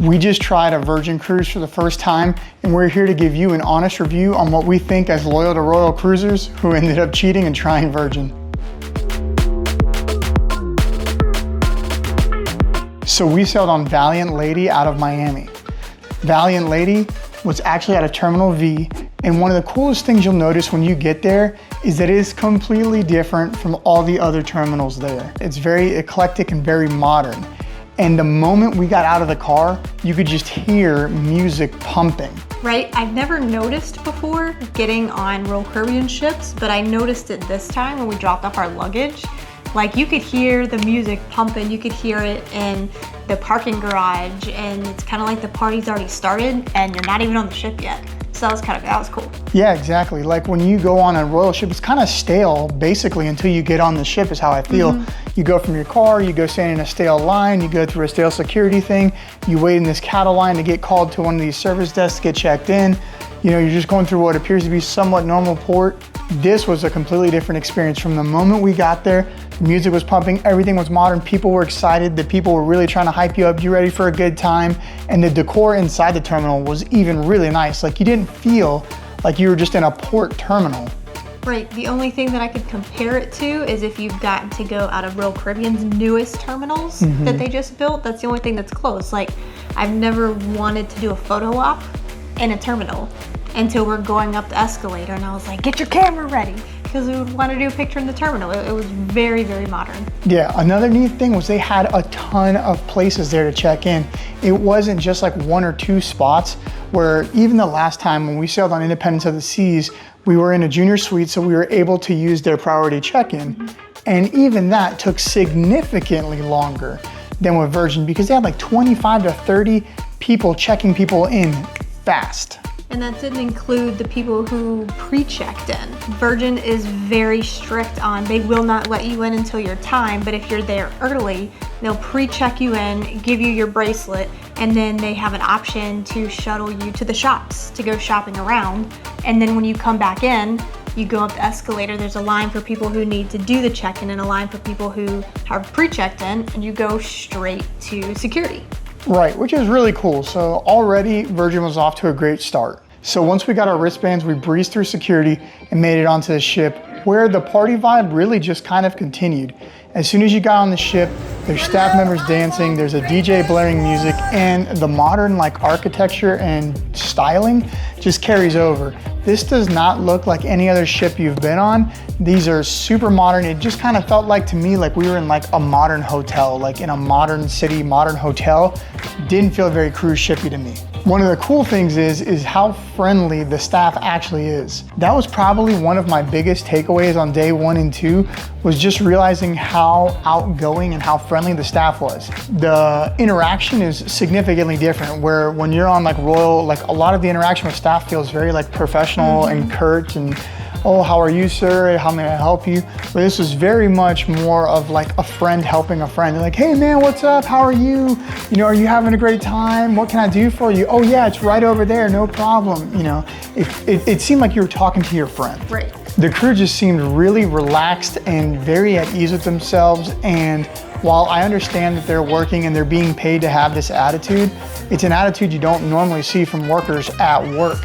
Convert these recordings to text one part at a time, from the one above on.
We just tried a Virgin cruise for the first time, and we're here to give you an honest review on what we think as loyal to Royal cruisers who ended up cheating and trying Virgin. So we sailed on Valiant Lady out of Miami. Valiant Lady was actually at a Terminal V, and one of the coolest things you'll notice when you get there is that it is completely different from all the other terminals there. It's very eclectic and very modern. And the moment we got out of the car, you could just hear music pumping. Right, I've never noticed before getting on Royal Caribbean ships, but I noticed it this time when we dropped off our luggage. Like, you could hear the music pumping, you could hear it in the parking garage, and it's kind of like the party's already started and you're not even on the ship yet. So that was cool. Yeah, exactly. Like when you go on a Royal ship, it's kind of stale basically until you get on the ship is how I feel. You go from your car, you go stand in a stale line, you go through a stale security thing, you wait in this cattle line to get called to one of these service desks to get checked in. You know, you're just going through what appears to be somewhat normal port. This was a completely different experience. From the moment we got there, the music was pumping, everything was modern, people were excited, the people were really trying to hype you up, you ready for a good time, and the decor inside the terminal was even really nice. Like, you didn't feel like you were just in a port terminal. Right, the only thing that I could compare it to is if you've gotten to go out of Royal Caribbean's newest terminals that they just built. That's the only thing that's close. Like, I've never wanted to do a photo op in a terminal until we're going up the escalator, and I was like, get your camera ready, because we would want to do a picture in the terminal. It was very, very modern. Yeah, another neat thing was they had a ton of places there to check in. It wasn't just like one or two spots, where even the last time when we sailed on Independence of the Seas, we were in a junior suite, so we were able to use their priority check-in. And even that took significantly longer than with Virgin, because they had like 25 to 30 people checking people in fast. And that didn't include the people who pre-checked in. Virgin is very strict on, they will not let you in until your time, but if you're there early, they'll pre-check you in, give you your bracelet, and then they have an option to shuttle you to the shops to go shopping around. And then when you come back in, you go up the escalator, there's a line for people who need to do the check-in and a line for people who have pre-checked in, and you go straight to security. Right, which is really cool. So already Virgin was off to a great start. So once we got our wristbands, we breezed through security and made it onto the ship, where the party vibe really just kind of continued. As soon as you got on the ship, there's staff members dancing, there's a DJ blaring music, and the modern like architecture and styling just carries over. This does not look like any other ship you've been on. These are super modern. It just kind of felt like to me like we were in like a modern hotel, like in a modern city, modern hotel. Didn't feel very cruise shippy to me. One of the cool things is how friendly the staff actually is. That was probably one of my biggest takeaways on day 1 and 2, was just realizing how outgoing and how friendly the staff was. The interaction is significantly different, where when you're on like Royal, like a lot of the interaction with staff feels very like professional and curt and, oh, how are you, sir? How may I help you? But this was very much more of like a friend helping a friend. They're like, hey man, what's up? How are you? You know, are you having a great time? What can I do for you? Oh yeah, it's right over there, no problem. You know, it seemed like you were talking to your friend. Right. The crew just seemed really relaxed and very at ease with themselves. And while I understand that they're working and they're being paid to have this attitude, it's an attitude you don't normally see from workers at work.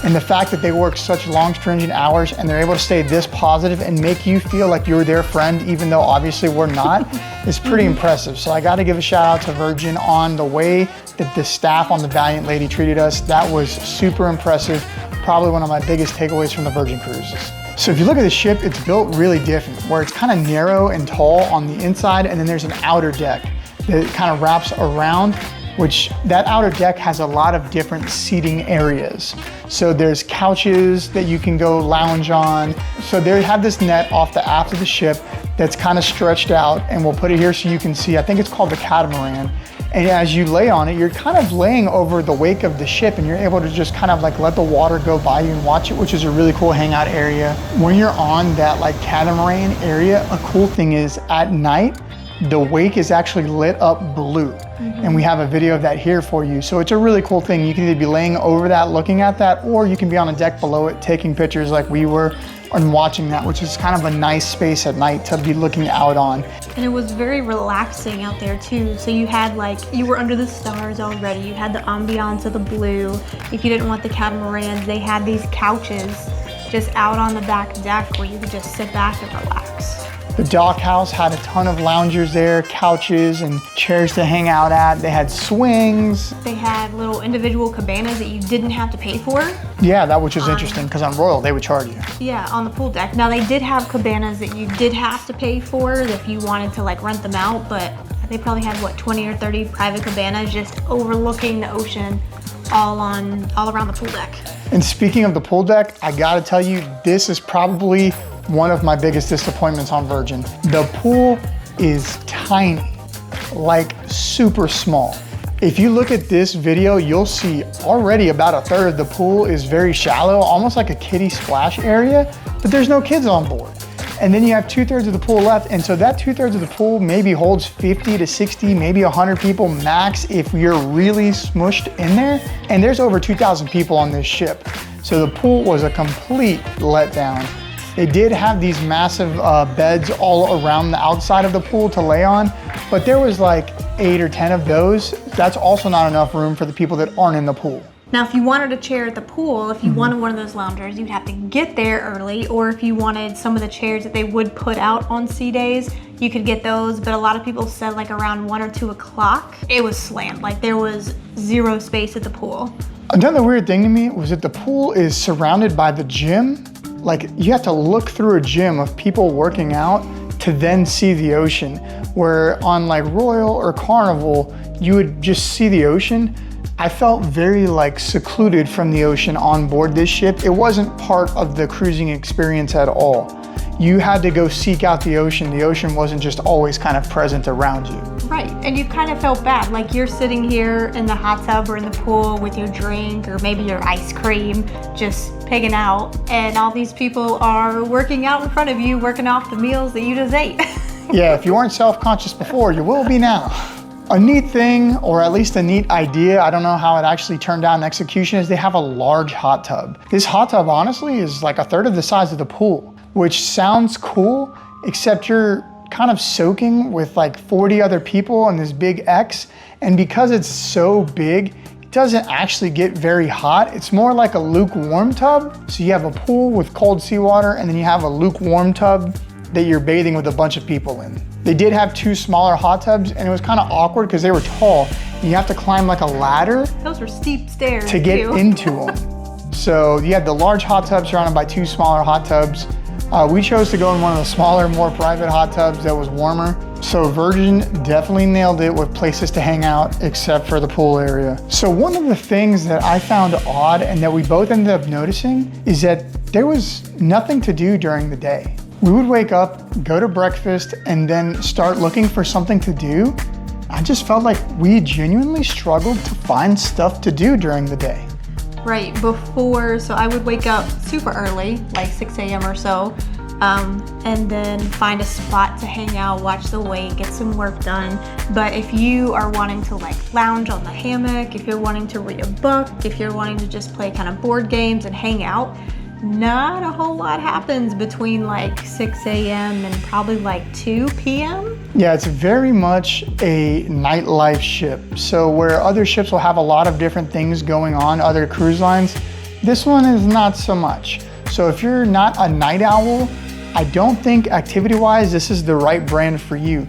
And the fact that they work such long, stringent hours and they're able to stay this positive and make you feel like you're their friend, even though obviously we're not, is pretty impressive. So I got to give a shout out to Virgin on the way that the staff on the Valiant Lady treated us. That was super impressive. Probably one of my biggest takeaways from the Virgin cruises. So if you look at the ship, it's built really different, where it's kind of narrow and tall on the inside, and then there's an outer deck that kind of wraps around, which that outer deck has a lot of different seating areas. So there's couches that you can go lounge on. So they have this net off the aft of the ship that's kind of stretched out, and we'll put it here so you can see. I think it's called the catamaran. And as you lay on it, you're kind of laying over the wake of the ship, and you're able to just kind of like let the water go by you and watch it, which is a really cool hangout area. When you're on that like catamaran area, a cool thing is at night, the wake is actually lit up blue. And we have a video of that here for you. So it's a really cool thing. You can either be laying over that, looking at that, or you can be on a deck below it, taking pictures like we were and watching that, which is kind of a nice space at night to be looking out on. And it was very relaxing out there too. So you had like, you were under the stars already. You had the ambiance of the blue. If you didn't want the catamarans, they had these couches just out on the back deck where you could just sit back and relax. The dock house had a ton of loungers there, couches and chairs to hang out at. They had swings. They had little individual cabanas that you didn't have to pay for. Yeah, that which was interesting because on Royal, they would charge you. Yeah, on the pool deck. Now they did have cabanas that you did have to pay for if you wanted to like rent them out, but they probably had what, 20 or 30 private cabanas just overlooking the ocean all around the pool deck. And speaking of the pool deck, I gotta tell you, this is probably one of my biggest disappointments on Virgin. The pool is tiny, like super small. If you look at this video, you'll see already about a third of the pool is very shallow, almost like a kiddie splash area, but there's no kids on board. And then you have 2/3 of the pool left. And so that 2/3 of the pool maybe holds 50 to 60, maybe 100 people max if you're really smushed in there. And there's over 2,000 people on this ship. So the pool was a complete letdown. They did have these massive beds all around the outside of the pool to lay on, but there was like 8 or 10 of those. That's also not enough room for the people that aren't in the pool. Now, if you wanted a chair at the pool, if you wanted one of those loungers, you'd have to get there early, or if you wanted some of the chairs that they would put out on sea days, you could get those, but a lot of people said like around 1 or 2 o'clock, it was slammed. Like there was zero space at the pool. Another weird thing to me was that the pool is surrounded by the gym. Like you have to look through a gym of people working out to then see the ocean, where on like Royal or Carnival, you would just see the ocean. I felt very like secluded from the ocean on board this ship. It wasn't part of the cruising experience at all. You had to go seek out the ocean. The ocean wasn't just always kind of present around you. Right, and you kind of felt bad. Like you're sitting here in the hot tub or in the pool with your drink or maybe your ice cream, just pigging out, and all these people are working out in front of you, working off the meals that you just ate. Yeah, if you weren't self-conscious before, you will be now. A neat thing, or at least a neat idea, I don't know how it actually turned out in execution, is they have a large hot tub. This hot tub honestly is like a third of the size of the pool, which sounds cool, except you're kind of soaking with like 40 other people in this big X. And because it's so big, it doesn't actually get very hot. It's more like a lukewarm tub. So you have a pool with cold seawater, and then you have a lukewarm tub that you're bathing with a bunch of people in. They did have 2 smaller hot tubs, and it was kind of awkward because they were tall. You have to climb like a ladder. Those were steep stairs to get into them. So you had the large hot tub surrounded by 2 smaller hot tubs. We chose to go in one of the smaller, more private hot tubs that was warmer. So Virgin definitely nailed it with places to hang out except for the pool area. So one of the things that I found odd and that we both ended up noticing is that there was nothing to do during the day. We would wake up, go to breakfast, and then start looking for something to do. I just felt like we genuinely struggled to find stuff to do during the day. Right, before, so I would wake up super early, like 6 a.m. or so, and then find a spot to hang out, watch the wake, get some work done. But if you are wanting to like lounge on the hammock, if you're wanting to read a book, if you're wanting to just play kind of board games and hang out, not a whole lot happens between like 6 a.m. and probably like 2 p.m. Yeah, it's very much a nightlife ship. So where other ships will have a lot of different things going on, other cruise lines, this one is not so much. So if you're not a night owl, I don't think activity-wise this is the right brand for you.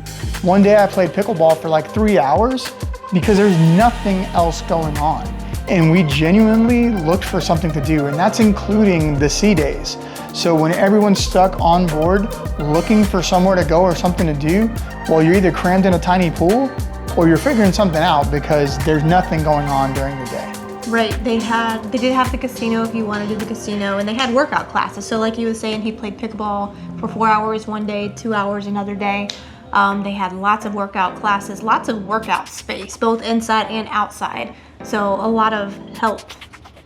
One day I played pickleball for like 3 hours because there's nothing else going on. And we genuinely looked for something to do, and that's including the sea days. So when everyone's stuck on board looking for somewhere to go or something to do, well, you're either crammed in a tiny pool or you're figuring something out because there's nothing going on during the day. Right, they did have the casino if you want to do the casino, and they had workout classes. So like you were saying, he played pickleball for 4 hours one day, 2 hours another day. They had lots of workout classes, lots of workout space, both inside and outside. So a lot of health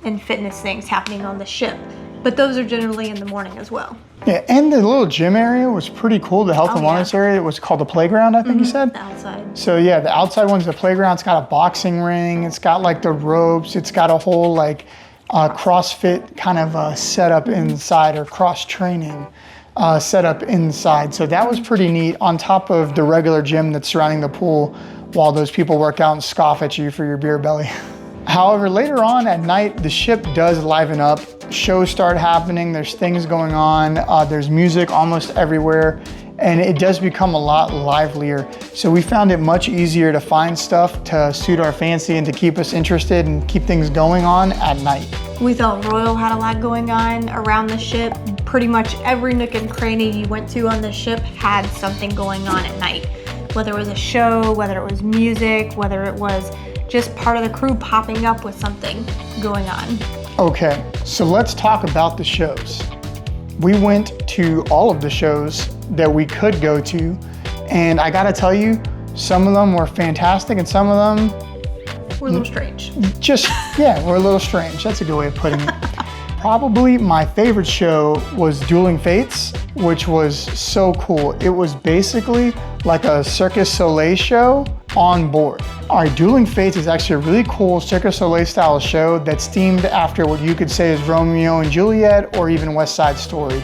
and fitness things happening on the ship. But those are generally in the morning as well. Yeah, and the little gym area was pretty cool. The health and wellness area, it was called the playground, I think you said? The outside. So yeah, the outside one's the playground. It's got a boxing ring. It's got like the ropes. It's got a whole like CrossFit kind of setup inside, or cross training setup inside. So that was pretty neat, on top of the regular gym that's surrounding the pool while those people work out and scoff at you for your beer belly. However, later on at night, the ship does liven up. Shows start happening, there's things going on, there's music almost everywhere, and it does become a lot livelier. So we found it much easier to find stuff to suit our fancy and to keep us interested and keep things going on at night. We thought Royal had a lot going on around the ship. Pretty much every nook and cranny you went to on the ship had something going on at night. Whether it was a show, whether it was music, whether it was just part of the crew popping up with something going on. Okay, so let's talk about the shows. We went to all of the shows that we could go to, and I gotta tell you, some of them were fantastic and some of them were a little strange. Were a little strange. That's a good way of putting it. Probably my favorite show was Dueling Fates, which was so cool. It was basically like a Circus Soleil show on board. All right, Dueling Fates is actually a really cool Circus Soleil style show that's themed after what you could say is Romeo and Juliet or even West Side Story.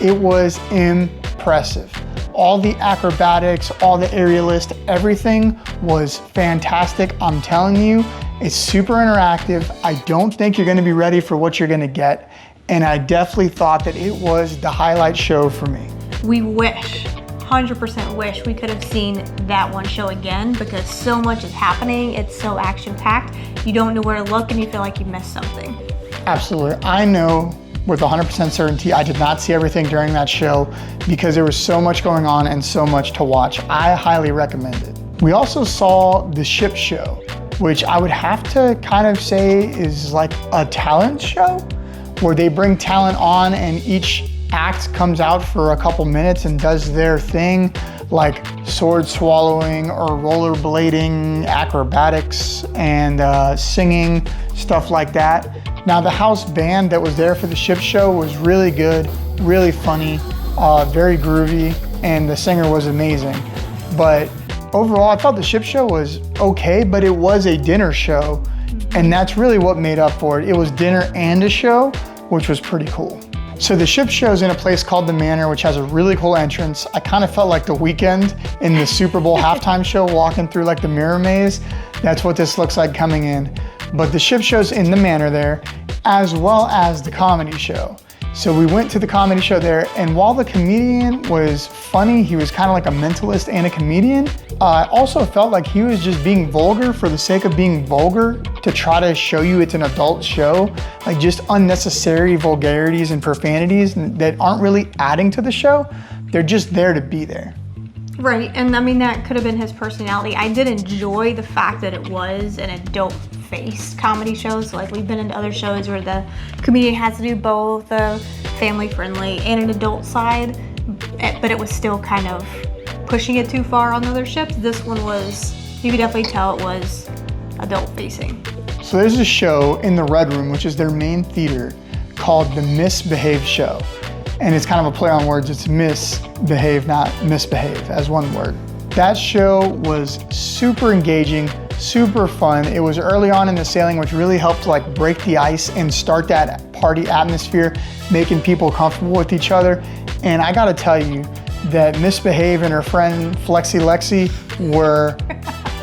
It was impressive. All the acrobatics, all the aerialist, everything was fantastic. I'm telling you, it's super interactive. I don't think you're gonna be ready for what you're gonna get. And I definitely thought that it was the highlight show for me. We wish, 100% wish we could have seen that one show again, because so much is happening. It's so action-packed. You don't know where to look and you feel like you missed something. Absolutely. I know with 100% certainty I did not see everything during that show because there was so much going on and so much to watch. I highly recommend it. We also saw the ship show, which I would have to kind of say is like a talent show where they bring talent on and each act comes out for a couple minutes and does their thing, like sword swallowing or rollerblading, acrobatics, and singing, stuff like that. Now the house band that was there for the ship show was really good, really funny, very groovy, and the singer was amazing. But overall, I thought the ship show was okay, but it was a dinner show, and that's really what made up for it. It was dinner and a show, which was pretty cool. So the ship show's in a place called the Manor, which has a really cool entrance. I kind of felt like The Weeknd in the Super Bowl halftime show, walking through like the mirror maze. That's what this looks like coming in. But the ship show's in the Manor there, as well as the comedy show. So we went to the comedy show there, and while the comedian was funny, he was kind of like a mentalist and a comedian, I also felt like he was just being vulgar for the sake of being vulgar to try to show you it's an adult show, like just unnecessary vulgarities and profanities that aren't really adding to the show. They're just there to be there. Right, and I mean, that could have been his personality. I did enjoy the fact that it was an adult-faced comedy show. So like, we've been into other shows where the comedian has to do both a family-friendly and an adult side, but it was still kind of pushing it too far on the other ships. This one was, you could definitely tell it was adult-facing. So there's a show in the Red Room, which is their main theater, called The Misbehave Show. And it's kind of a play on words. It's misbehave, not misbehave, as one word. That show was super engaging, super fun. It was early on in the sailing, which really helped like break the ice and start that party atmosphere, making people comfortable with each other. And I gotta tell you that Misbehave and her friend Flexi Lexi were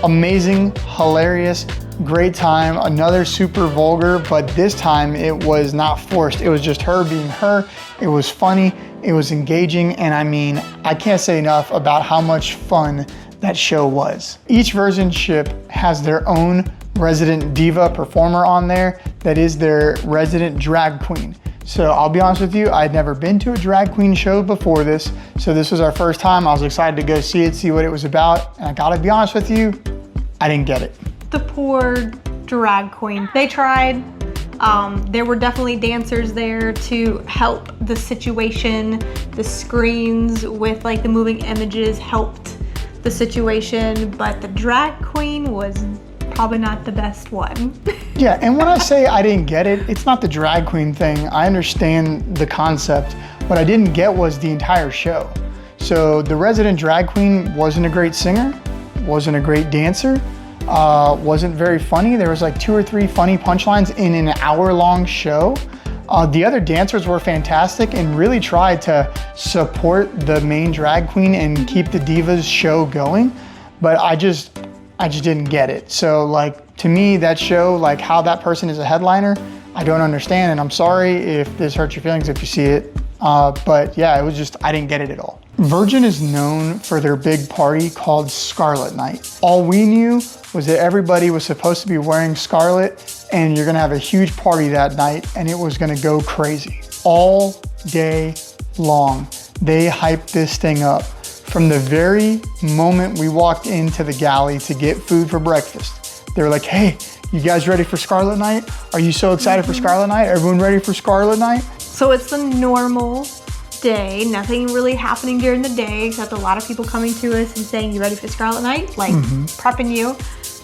amazing, hilarious, great time. Another super vulgar, but this time it was not forced. It was just her being her. It was funny, it was engaging, and I mean, I can't say enough about how much fun that show was. Each Virgin ship has their own resident diva performer on there that is their resident drag queen. So I'll be honest with you, I'd never been to a drag queen show before this, so this was our first time. I was excited to go see it, see what it was about, and I gotta be honest with you, I didn't get it. The poor drag queen. They tried. There were definitely dancers there to help the situation. The screens with like the moving images helped the situation, but the drag queen was probably not the best one. Yeah, and when I say I didn't get it, it's not the drag queen thing. I understand the concept. What I didn't get was the entire show. So the resident drag queen wasn't a great singer, wasn't a great dancer, wasn't very funny. There was like 2 or 3 funny punchlines in an hour-long show. The other dancers were fantastic and really tried to support the main drag queen and keep the Divas show going, but I just didn't get it. So like, to me, that show, like how that person is a headliner, I don't understand, and I'm sorry if this hurts your feelings if you see it. But yeah, it was just, I didn't get it at all. Virgin is known for their big party called Scarlet Night. All we knew was that everybody was supposed to be wearing scarlet and you're gonna have a huge party that night and it was gonna go crazy. All day long, they hyped this thing up. From the very moment we walked into the galley to get food for breakfast, they were like, hey, you guys ready for Scarlet Night? Are you so excited for Scarlet Night? Everyone ready for Scarlet Night? So it's the normal day, nothing really happening during the day except a lot of people coming to us and saying, you ready for Scarlet Night? Like prepping you.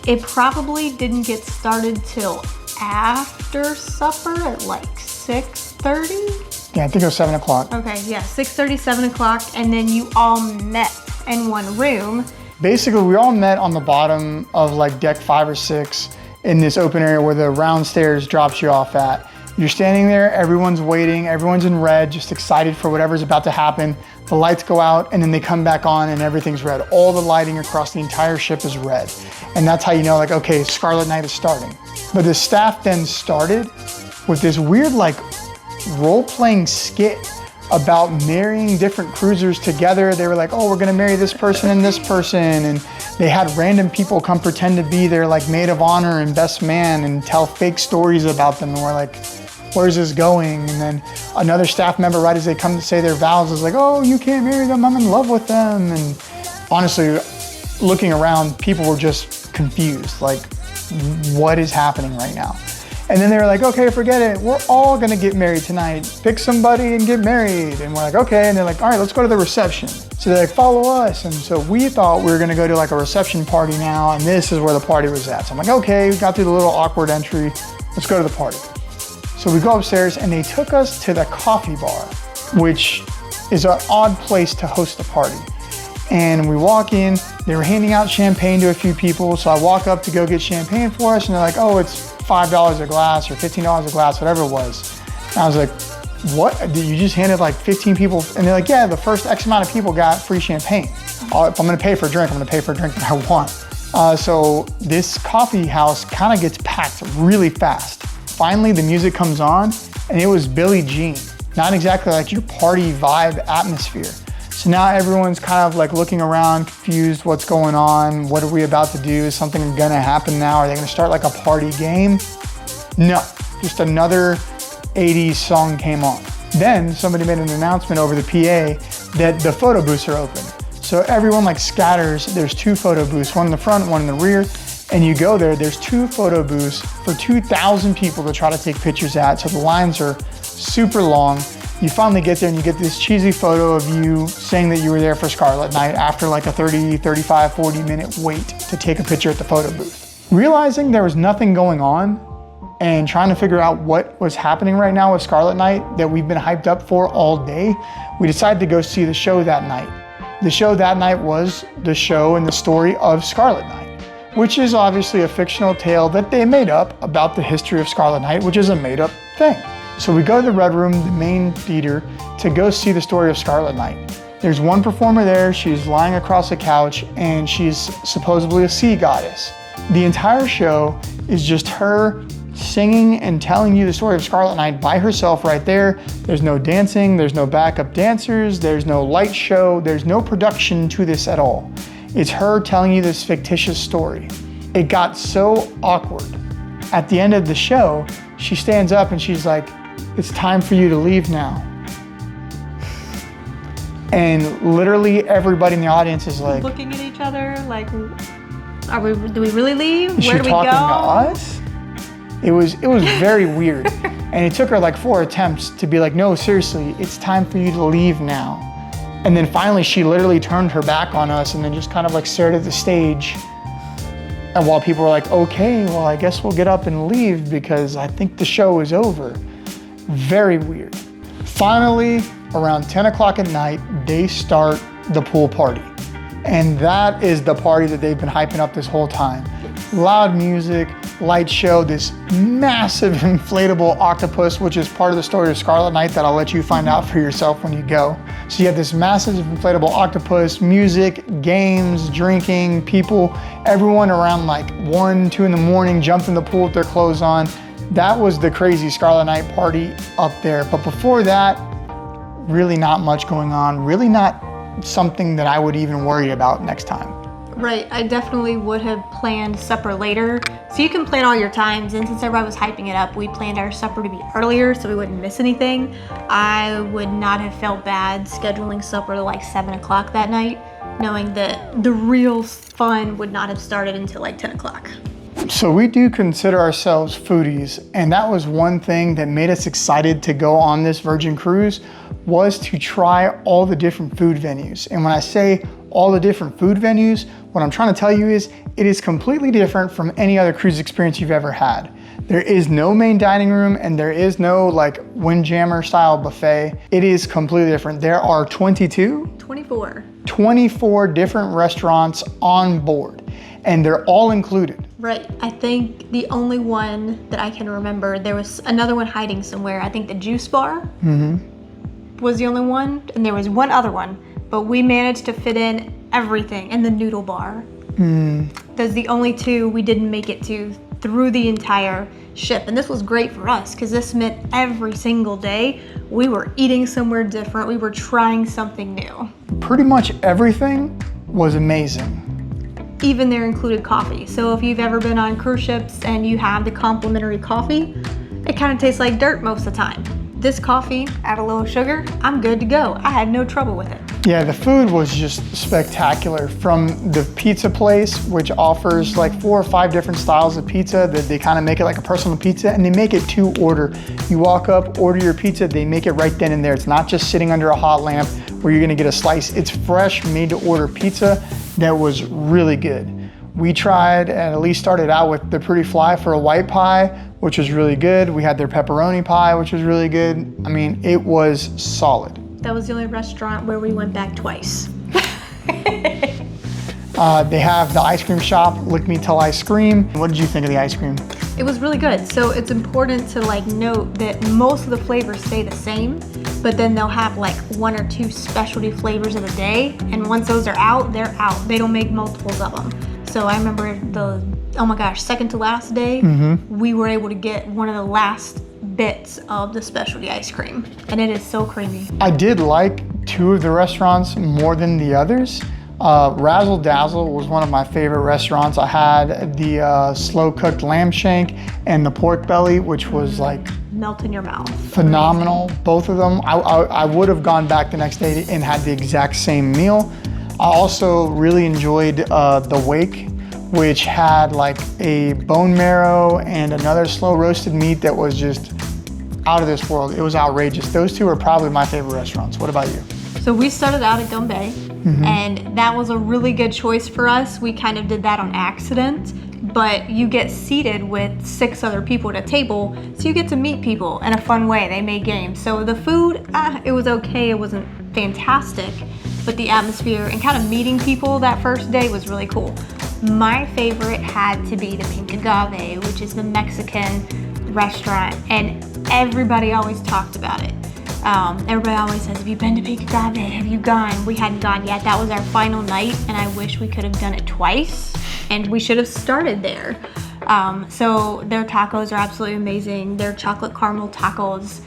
It probably didn't get started till after supper at like 6:30. Yeah, I think it was 7 o'clock. Okay, yeah, 6:30, 7 o'clock, and then you all met in one room. Basically, we all met on the bottom of like deck 5 or 6 in this open area where the round stairs drops you off at. You're standing there, everyone's waiting, everyone's in red, just excited for whatever's about to happen. The lights go out and then they come back on and everything's red. All the lighting across the entire ship is red. And that's how you know, like, okay, Scarlet Night is starting. But the staff then started with this weird like role-playing skit about marrying different cruisers together. They were like, oh, we're gonna marry this person and this person. And they had random people come pretend to be their like maid of honor and best man and tell fake stories about them. And we're like, where's this going? And then another staff member, right as they come to say their vows, is like, oh, you can't marry them, I'm in love with them. And honestly, looking around, people were just confused, like, what is happening right now? And then they were like, okay, forget it, we're all gonna get married tonight. Pick somebody and get married. And we're like, okay. And they're like, all right, let's go to the reception. So they're like, follow us. And so we thought we were gonna go to like a reception party now, and this is where the party was at. So I'm like, okay, we got through the little awkward entry, let's go to the party. So we go upstairs and they took us to the coffee bar, which is an odd place to host a party. And we walk in, they were handing out champagne to a few people. So I walk up to go get champagne for us and they're like, oh, it's $5 a glass or $15 a glass, whatever it was. And I was like, what? You just handed like 15 people? And they're like, yeah, the first X amount of people got free champagne. If I'm gonna pay for a drink, I'm gonna pay for a drink that I want. So this coffee house kind of gets packed really fast. Finally, the music comes on and it was Billie Jean. Not exactly like your party vibe atmosphere. So now everyone's kind of like looking around, confused, what's going on? What are we about to do? Is something gonna happen now? Are they gonna start like a party game? No, just another 80s song came on. Then somebody made an announcement over the PA that the photo booths are open. So everyone like scatters, there's 2 photo booths, one in the front, one in the rear. And you go there, there's 2 photo booths for 2,000 people to try to take pictures at. So the lines are super long. You finally get there and you get this cheesy photo of you saying that you were there for Scarlet Night after like a 30, 35, 40 minute wait to take a picture at the photo booth. Realizing there was nothing going on and trying to figure out what was happening right now with Scarlet Night that we've been hyped up for all day, we decided to go see the show that night. The show that night was the show and the story of Scarlet Night, which is obviously a fictional tale that they made up about the history of Scarlet Night, which is a made up thing. So we go to the Red Room, the main theater, to go see the story of Scarlet Night. There's one performer there, she's lying across a couch, and she's supposedly a sea goddess. The entire show is just her singing and telling you the story of Scarlet Night by herself right there. There's no dancing, there's no backup dancers, there's no light show, there's no production to this at all. It's her telling you this fictitious story. It got so awkward. At the end of the show, she stands up and she's like, it's time for you to leave now. And literally everybody in the audience is like, looking at each other like, do we really leave? Is Where she do we go? talking to us? It was very weird. And it took her like 4 attempts to be like, no, seriously, it's time for you to leave now. And then finally she literally turned her back on us and then just kind of like stared at the stage. And while people were like, okay, well, I guess we'll get up and leave because I think the show is over. Very weird. Finally, around 10 o'clock at night, they start the pool party. And that is the party that they've been hyping up this whole time. Loud music, light show, this massive inflatable octopus, which is part of the story of Scarlet Night that I'll let you find out for yourself when you go. So you have this massive inflatable octopus, music, games, drinking, people, everyone around like 1, 2 in the morning jumped in the pool with their clothes on. That was the crazy Scarlet Night party up there. But before that, really not much going on, really not something that I would even worry about next time. Right, I definitely would have planned supper later. So you can plan all your times, and since everybody was hyping it up, we planned our supper to be earlier so we wouldn't miss anything. I would not have felt bad scheduling supper to like 7 o'clock that night, knowing that the real fun would not have started until like 10 o'clock. So we do consider ourselves foodies, and that was one thing that made us excited to go on this Virgin cruise, was to try all the different food venues. And when I say all the different food venues, what I'm trying to tell you is it is completely different from any other cruise experience you've ever had. There is no main dining room and there is no like Windjammer style buffet. It is completely different. There are 24 different restaurants on board, and they're all included. Right, I think the only one that I can remember, there was another one hiding somewhere. I think the juice bar was the only one, and there was one other one, but we managed to fit in everything, and the noodle bar. Those are the only two we didn't make it to through the entire ship. And this was great for us because this meant every single day we were eating somewhere different. We were trying something new. Pretty much everything was amazing. Even their included coffee. So if you've ever been on cruise ships and you have the complimentary coffee, it kind of tastes like dirt most of the time. This coffee, add a little sugar, I'm good to go. I had no trouble with it. Yeah, the food was just spectacular. From the pizza place, which offers like 4 or 5 different styles of pizza, that they kind of make it like a personal pizza, and they make it to order. You walk up, order your pizza, they make it right then and there. It's not just sitting under a hot lamp where you're gonna get a slice. It's fresh, made to order pizza that was really good. We tried and at least started out with the Pretty Fly for a white pie, which was really good. We had their pepperoni pie, which was really good. I mean, it was solid. That was the only restaurant where we went back twice. They have the ice cream shop, Lick Me Till I Scream. What did you think of the ice cream? It was really good. So it's important to like note that most of the flavors stay the same, but then they'll have like 1 or 2 specialty flavors of the day. And once those are out, they're out. They don't make multiples of them. So I remember the, oh my gosh, second to last day, we were able to get one of the last bits of the specialty ice cream. And it is so creamy. I did like 2 of the restaurants more than the others. Razzle Dazzle was one of my favorite restaurants. I had the slow cooked lamb shank and the pork belly, which was like melt in your mouth. Phenomenal. Amazing. Both of them. I would have gone back the next day and had the exact same meal. I also really enjoyed the Wake, which had like a bone marrow and another slow roasted meat that was just out of this world. It was outrageous. Those 2 are probably my favorite restaurants. What about you? So we started out at Gumbay, and that was a really good choice for us. We kind of did that on accident, but you get seated with 6 other people at a table, so you get to meet people in a fun way. They made games. So the food, it was okay. It wasn't fantastic, but the atmosphere and kind of meeting people that first day was really cool. My favorite had to be the Pink Agave, which is the Mexican restaurant, and everybody always talked about it. Everybody always says, have you been to Pink Agave? Have you gone? We hadn't gone yet. That was our final night, and I wish we could have done it twice, and we should have started there. So their tacos are absolutely amazing. Their chocolate caramel tacos,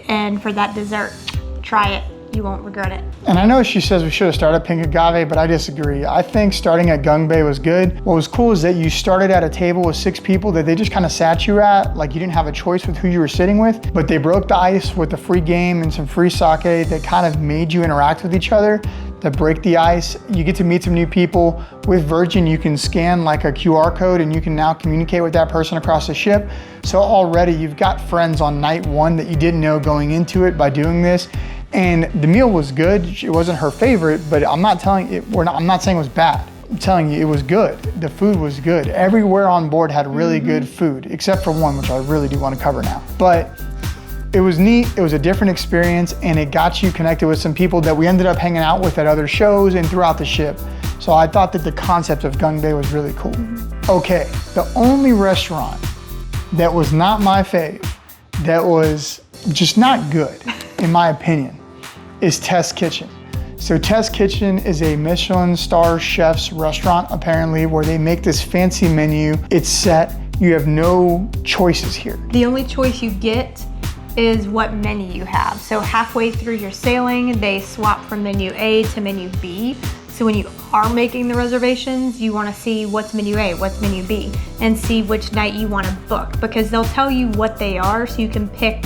and for that dessert, try it. You won't regret it. And I know she says we should have started at Pink Agave, but I disagree. I think starting at Gumbay was good. What was cool is that you started at a table with 6 people that they just kind of sat you at, like you didn't have a choice with who you were sitting with, but they broke the ice with a free game and some free sake that kind of made you interact with each other, that break the ice. You get to meet some new people. With Virgin, you can scan like a QR code and you can now communicate with that person across the ship. So already you've got friends on night 1 that you didn't know going into it by doing this. And the meal was good. It wasn't her favorite, but I'm not saying it was bad. I'm telling you, it was good. The food was good. Everywhere on board had really good food, except for one, which I really do want to cover now. But it was neat, it was a different experience, and it got you connected with some people that we ended up hanging out with at other shows and throughout the ship. So I thought that the concept of Gung Day was really cool. Okay, the only restaurant that was not my fave, that was just not good, in my opinion, is Test Kitchen. So Test Kitchen is a Michelin star chef's restaurant, apparently, where they make this fancy menu. It's set, you have no choices here. The only choice you get is what menu you have. So halfway through your sailing, they swap from menu A to menu B. So when you are making the reservations, you want to see what's menu A, what's menu B, and see which night you want to book, because they'll tell you what they are so you can pick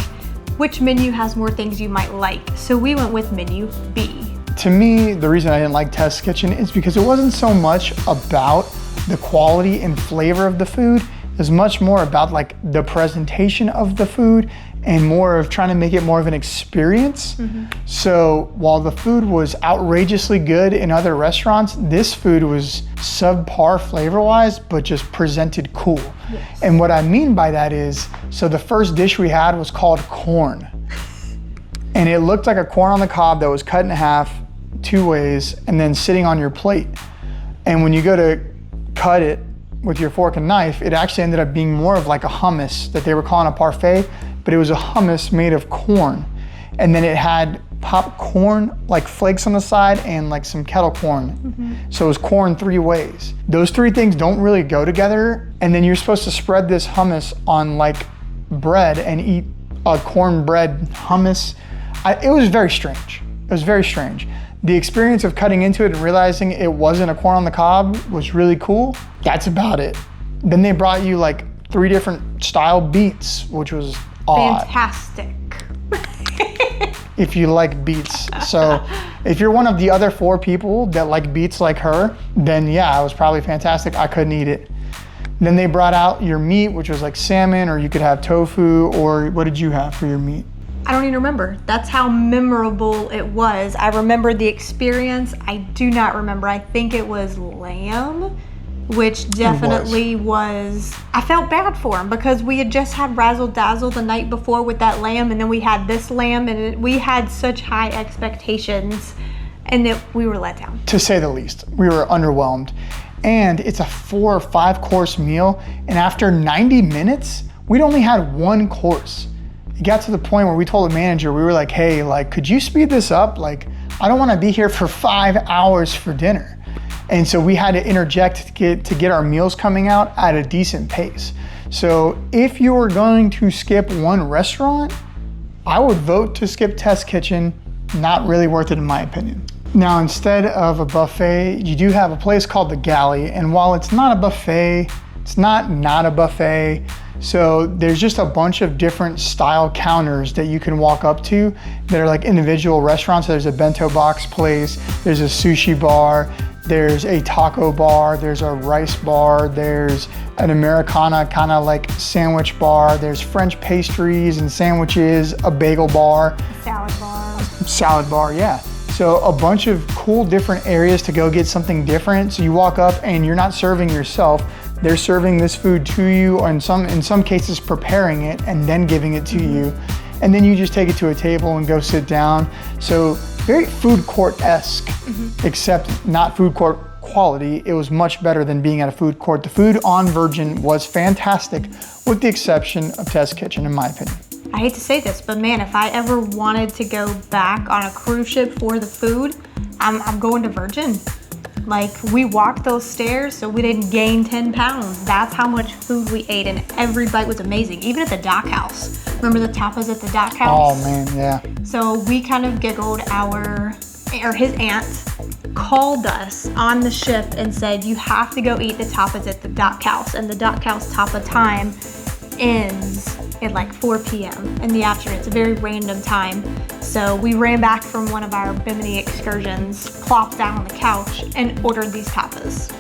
which menu has more things you might like. So we went with menu B. To me, the reason I didn't like Test Kitchen is because it wasn't so much about the quality and flavor of the food, as much more about like the presentation of the food and more of trying to make it more of an experience. So while the food was outrageously good in other restaurants, this food was subpar flavor-wise, but just presented cool. Yes. And what I mean by that is, so the first dish we had was called corn. And it looked like a corn on the cob that was cut in half 2 ways and then sitting on your plate. And when you go to cut it with your fork and knife, it actually ended up being more of like a hummus that they were calling a parfait, but it was a hummus made of corn. And then it had popcorn, like flakes on the side, and like some kettle corn. So it was corn 3 ways. Those 3 things don't really go together. And then you're supposed to spread this hummus on like bread and eat a cornbread hummus. It was very strange. It was very strange. The experience of cutting into it and realizing it wasn't a corn on the cob was really cool. That's about it. Then they brought you like 3 different style beets, which was odd. Fantastic. If you like beets. So if you're one of the other 4 people that like beets like her, then yeah, it was probably fantastic. I couldn't eat it. Then they brought out your meat, which was like salmon, or you could have tofu, or what did you have for your meat? I don't even remember. That's how memorable it was. I remember the experience. I do not remember. I think it was lamb, which definitely was. I felt bad for him because we had just had Razzle Dazzle the night before with that lamb, and then we had this lamb, and we had such high expectations, and we were let down. To say the least, we were underwhelmed. And it's a 4 or 5 course meal, and after 90 minutes, we'd only had 1 course. It got to the point where we told the manager, we were like, hey, like, could you speed this up? Like, I don't want to be here for 5 hours for dinner. And so we had to interject to get our meals coming out at a decent pace. So if you were going to skip one restaurant, I would vote to skip Test Kitchen. Not really worth it in my opinion. Now, instead of a buffet, you do have a place called the Galley. And while it's not a buffet, it's not a buffet. So there's just a bunch of different style counters that you can walk up to that are like individual restaurants. There's a bento box place, there's a sushi bar, there's a taco bar, there's a rice bar, there's an Americana kind of like sandwich bar, there's French pastries and sandwiches, a bagel bar. Salad bar. Salad bar, yeah. So a bunch of cool different areas to go get something different. So you walk up and you're not serving yourself. They're serving this food to you, or in some cases preparing it and then giving it to you. And then you just take it to a table and go sit down. So very food court-esque, except not food court quality. It was much better than being at a food court. The food on Virgin was fantastic, with the exception of Test Kitchen, in my opinion. I hate to say this, but man, if I ever wanted to go back on a cruise ship for the food, I'm going to Virgin. Like, we walked those stairs so we didn't gain 10 pounds. That's how much food we ate, and every bite was amazing. Even at the dock house. Remember the tapas at the dock house? Oh man, yeah. So we kind of giggled. His aunt called us on the ship and said, you have to go eat the tapas at the dock house. And the dock house tapa time ends at like 4 p.m. in the afternoon. It's a very random time. So we ran back from one of our Bimini excursions, plopped down on the couch, and ordered these tapas.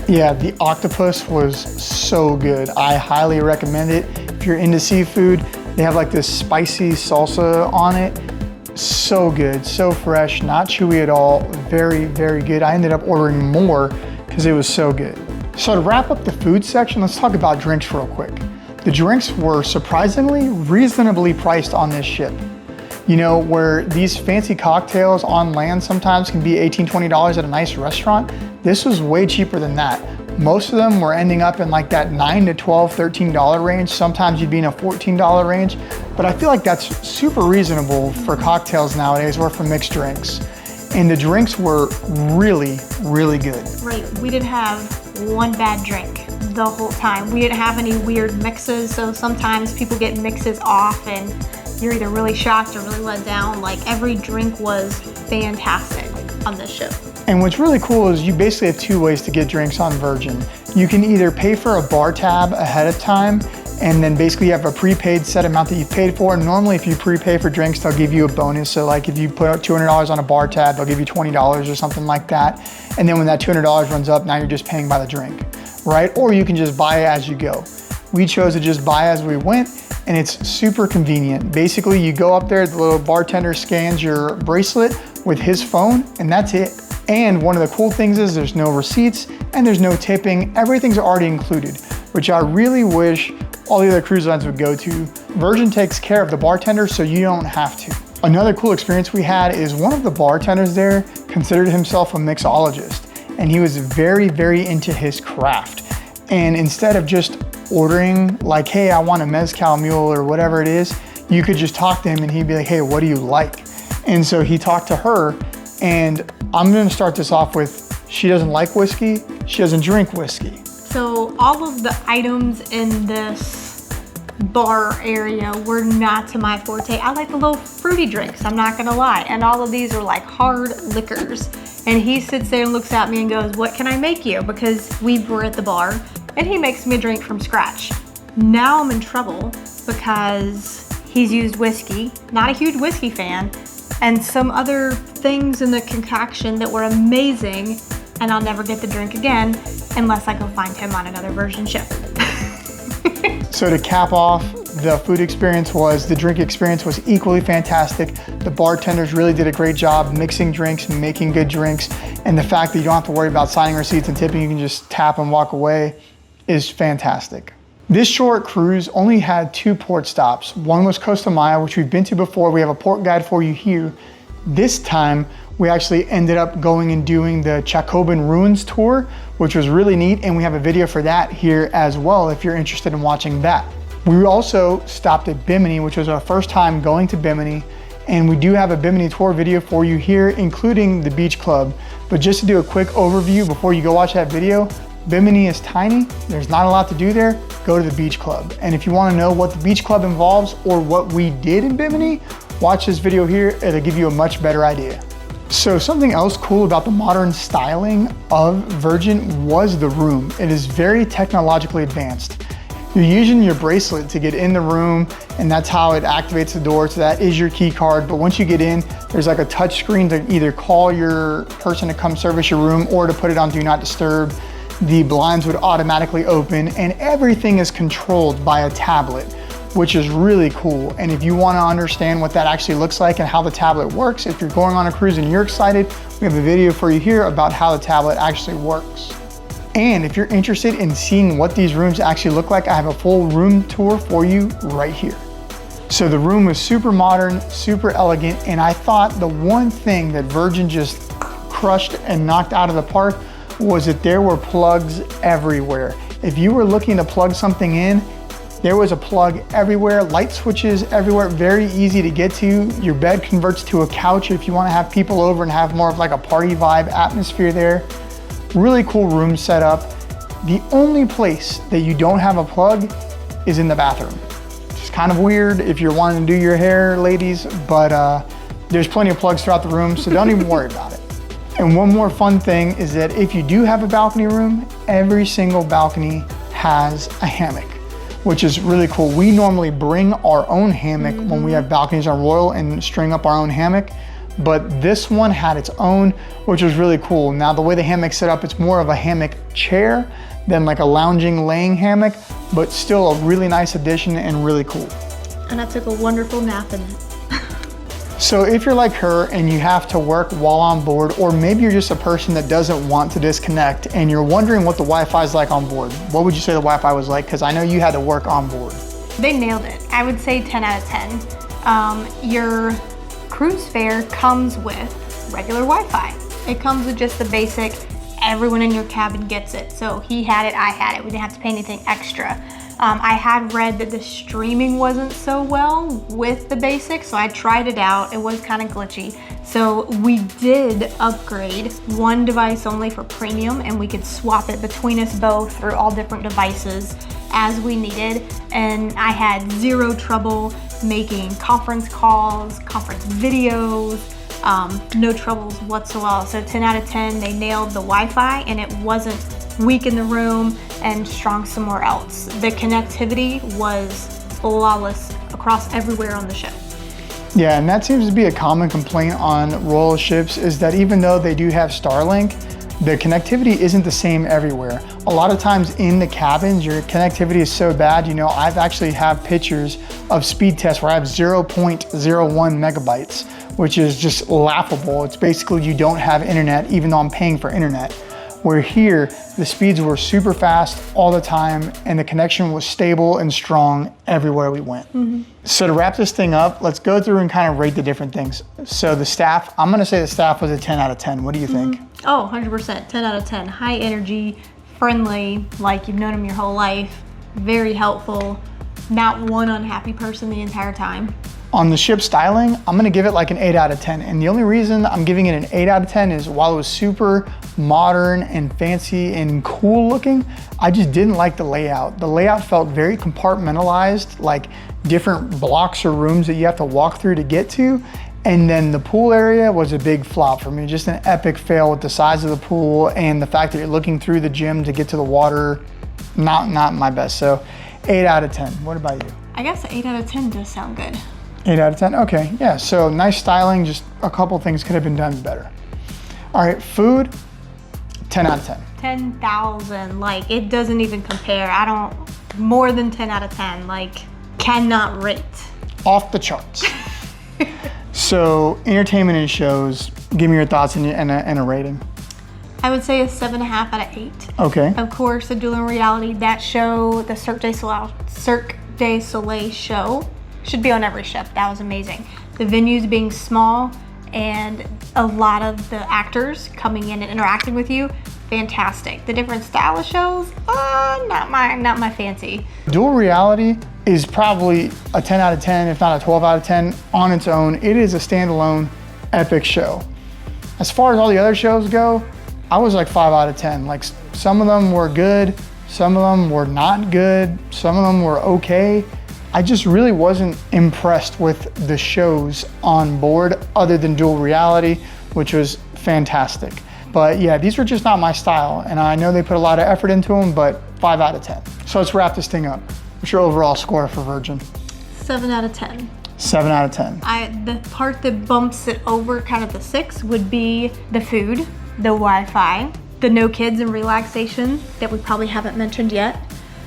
Yeah, the octopus was so good. I highly recommend it. If you're into seafood, they have like this spicy salsa on it. So good, so fresh, not chewy at all. Very, very good. I ended up ordering more because it was so good. So to wrap up the food section, let's talk about drinks real quick. The drinks were surprisingly reasonably priced on this ship. You know, where these fancy cocktails on land sometimes can be $18, $20 at a nice restaurant, this was way cheaper than that. Most of them were ending up in like that $9 to $12, $13 range. Sometimes you'd be in a $14 range, but I feel like that's super reasonable for cocktails nowadays or for mixed drinks. And the drinks were really, really good. Right, we didn't have one bad drink the whole time. We didn't have any weird mixes, so sometimes people get mixes off and you're either really shocked or really let down. Like, every drink was fantastic on this ship. And what's really cool is you basically have two ways to get drinks on Virgin. You can either pay for a bar tab ahead of time, and then basically you have a prepaid set amount that you've paid for. And normally if you prepay for drinks, they'll give you a bonus. So like if you put out $200 on a bar tab, they'll give you $20 or something like that. And then when that $200 runs up, now you're just paying by the drink, right? Or you can just buy it as you go. We chose to just buy as we went, and it's super convenient. Basically, you go up there, the little bartender scans your bracelet with his phone, and that's it. And one of the cool things is there's no receipts and there's no tipping. Everything's already included, which I really wish all the other cruise lines would go to. Virgin takes care of the bartender, so you don't have to. Another cool experience we had is one of the bartenders there considered himself a mixologist, and he was very, very into his craft. And instead of just ordering like, hey, I want a mezcal mule or whatever it is, you could just talk to him and he'd be like, hey, what do you like? And so he talked to her, and I'm gonna start this off with, she doesn't like whiskey, she doesn't drink whiskey. So all of the items in this bar area were not to my forte. I like the little fruity drinks, I'm not gonna lie. And all of these are like hard liquors. And he sits there and looks at me and goes, what can I make you? Because we were at the bar, and he makes me a drink from scratch. Now I'm in trouble because he's used whiskey, not a huge whiskey fan, and some other things in the concoction that were amazing, and I'll never get the drink again unless I go find him on another Virgin ship. So to cap off, the food experience the drink experience was equally fantastic. The bartenders really did a great job mixing drinks and making good drinks. And the fact that you don't have to worry about signing receipts and tipping, you can just tap and walk away, is fantastic. This short cruise only had 2 port stops. One was Costa Maya, which we've been to before. We have a port guide for you here. This time, we actually ended up going and doing the Chacoban Ruins tour, which was really neat, and we have a video for that here as well if you're interested in watching that. We also stopped at Bimini, which was our first time going to Bimini, and we do have a Bimini tour video for you here, including the beach club. But just to do a quick overview before you go watch that video, Bimini is tiny, there's not a lot to do there, go to the beach club. And if you wanna know what the beach club involves or what we did in Bimini, watch this video here, it'll give you a much better idea. So something else cool about the modern styling of Virgin was the room. It is very technologically advanced. You're using your bracelet to get in the room, and that's how it activates the door, so that is your key card. But once you get in, there's like a touch screen to either call your person to come service your room or to put it on Do Not Disturb. The blinds would automatically open, and everything is controlled by a tablet, which is really cool. And if you want to understand what that actually looks like and how the tablet works, if you're going on a cruise and you're excited, we have a video for you here about how the tablet actually works. And if you're interested in seeing what these rooms actually look like, I have a full room tour for you right here. So the room was super modern, super elegant, and I thought the one thing that Virgin just crushed and knocked out of the park was that there were plugs everywhere. If you were looking to plug something in, there was a plug everywhere, light switches everywhere, very easy to get to. Your bed converts to a couch if you want to have people over and have more of like a party vibe atmosphere there. Really cool room setup. The only place that you don't have a plug is in the bathroom. It's kind of weird if you're wanting to do your hair, ladies, but there's plenty of plugs throughout the room, so don't even worry about it. And one more fun thing is that if you do have a balcony room, every single balcony has a hammock, which is really cool. We normally bring our own hammock when we have balconies on Royal and string up our own hammock, but this one had its own, which was really cool. Now the way the hammock's set up, it's more of a hammock chair than like a lounging laying hammock, but still a really nice addition and really cool. And I took a wonderful nap in it. So if you're like her and you have to work while on board, or maybe you're just a person that doesn't want to disconnect and you're wondering what the Wi-Fi is like on board, what would you say the Wi-Fi was like? Because I know you had to work on board. They nailed it. I would say 10 out of 10. Your cruise fare comes with regular Wi-Fi. It comes with just the basic, everyone in your cabin gets it. So he had it, I had it. We didn't have to pay anything extra. I had read that the streaming wasn't so well with the basics, so I tried it out. It was kind of glitchy. So we did upgrade one device only for premium, and we could swap it between us both through all different devices as we needed. And I had zero trouble making conference calls, conference videos, no troubles whatsoever. So 10 out of 10, they nailed the Wi-Fi, and it wasn't weak in the room and strong somewhere else. The connectivity was flawless across everywhere on the ship. Yeah, and that seems to be a common complaint on Royal ships, is that even though they do have Starlink, the connectivity isn't the same everywhere. A lot of times in the cabins, your connectivity is so bad. You know, I've actually have pictures of speed tests where I have 0.01 megabytes, which is just laughable. It's basically you don't have internet even though I'm paying for internet. Where here, the speeds were super fast all the time and the connection was stable and strong everywhere we went. So to wrap this thing up, let's go through and kind of rate the different things. So the staff, I'm gonna say the staff was a 10 out of 10. What do you think? Oh, 100%, 10 out of 10. High energy, friendly, like you've known them your whole life, very helpful, not one unhappy person the entire time. On the ship styling, I'm gonna give it like an 8 out of 10. And the only reason I'm giving it an 8 out of 10 is while it was super modern and fancy and cool looking, I just didn't like the layout. The layout felt very compartmentalized, like different blocks or rooms that you have to walk through to get to. And then the pool area was a big flop for me, just an epic fail with the size of the pool and the fact that you're looking through the gym to get to the water, not my best. So 8 out of 10. What about you? I guess 8 out of 10 does sound good. 8 out of 10, okay, yeah, so nice styling, just a couple things could have been done better. All right, food, 10 out of 10. 10,000, like it doesn't even compare. More than 10 out of 10, like cannot rate. Off the charts. So entertainment and shows, give me your thoughts and a rating. I would say a 7.5 out of 8. Okay. Of course, the Dueling Reality, that show, the Cirque du Soleil show, should be on every ship. That was amazing. The venues being small and a lot of the actors coming in and interacting with you, fantastic. The different style of shows, not my fancy. Dual Reality is probably a 10 out of 10, if not a 12 out of 10 on its own. It is a standalone epic show. As far as all the other shows go, I was like 5 out of 10. Like some of them were good, some of them were not good, some of them were okay. I just really wasn't impressed with the shows on board other than Dual Reality, which was fantastic. But yeah, these were just not my style. And I know they put a lot of effort into them, but 5 out of 10. So let's wrap this thing up. What's your overall score for Virgin? 7 out of 10. 7 out of 10. The part that bumps it over kind of the 6 would be the food, the Wi-Fi, the no kids and relaxation that we probably haven't mentioned yet.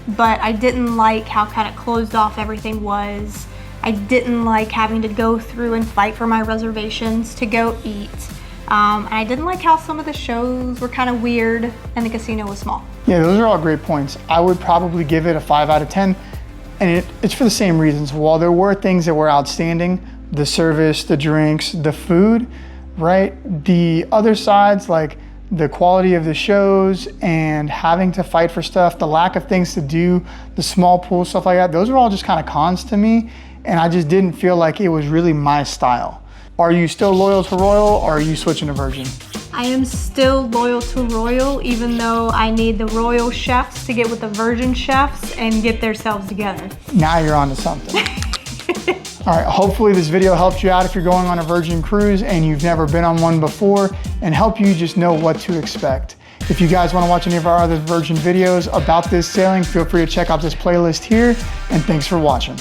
But I didn't like how kind of closed off everything was. I didn't like having to go through and fight for my reservations to go eat. And I didn't like how some of the shows were kind of weird and the casino was small. Yeah, those are all great points. I would probably give it a 5 out of 10. And it's for the same reasons. While there were things that were outstanding, the service, the drinks, the food, right? The other sides, like the quality of the shows and having to fight for stuff, the lack of things to do, the small pool, stuff like that, those are all just kind of cons to me. And I just didn't feel like it was really my style. Are you still loyal to Royal or are you switching to Virgin? I am still loyal to Royal, even though I need the Royal chefs to get with the Virgin chefs and get themselves together. Now you're on to something. All right, hopefully this video helped you out if you're going on a Virgin cruise and you've never been on one before, and help you just know what to expect. If you guys want to watch any of our other Virgin videos about this sailing, feel free to check out this playlist here, and thanks for watching.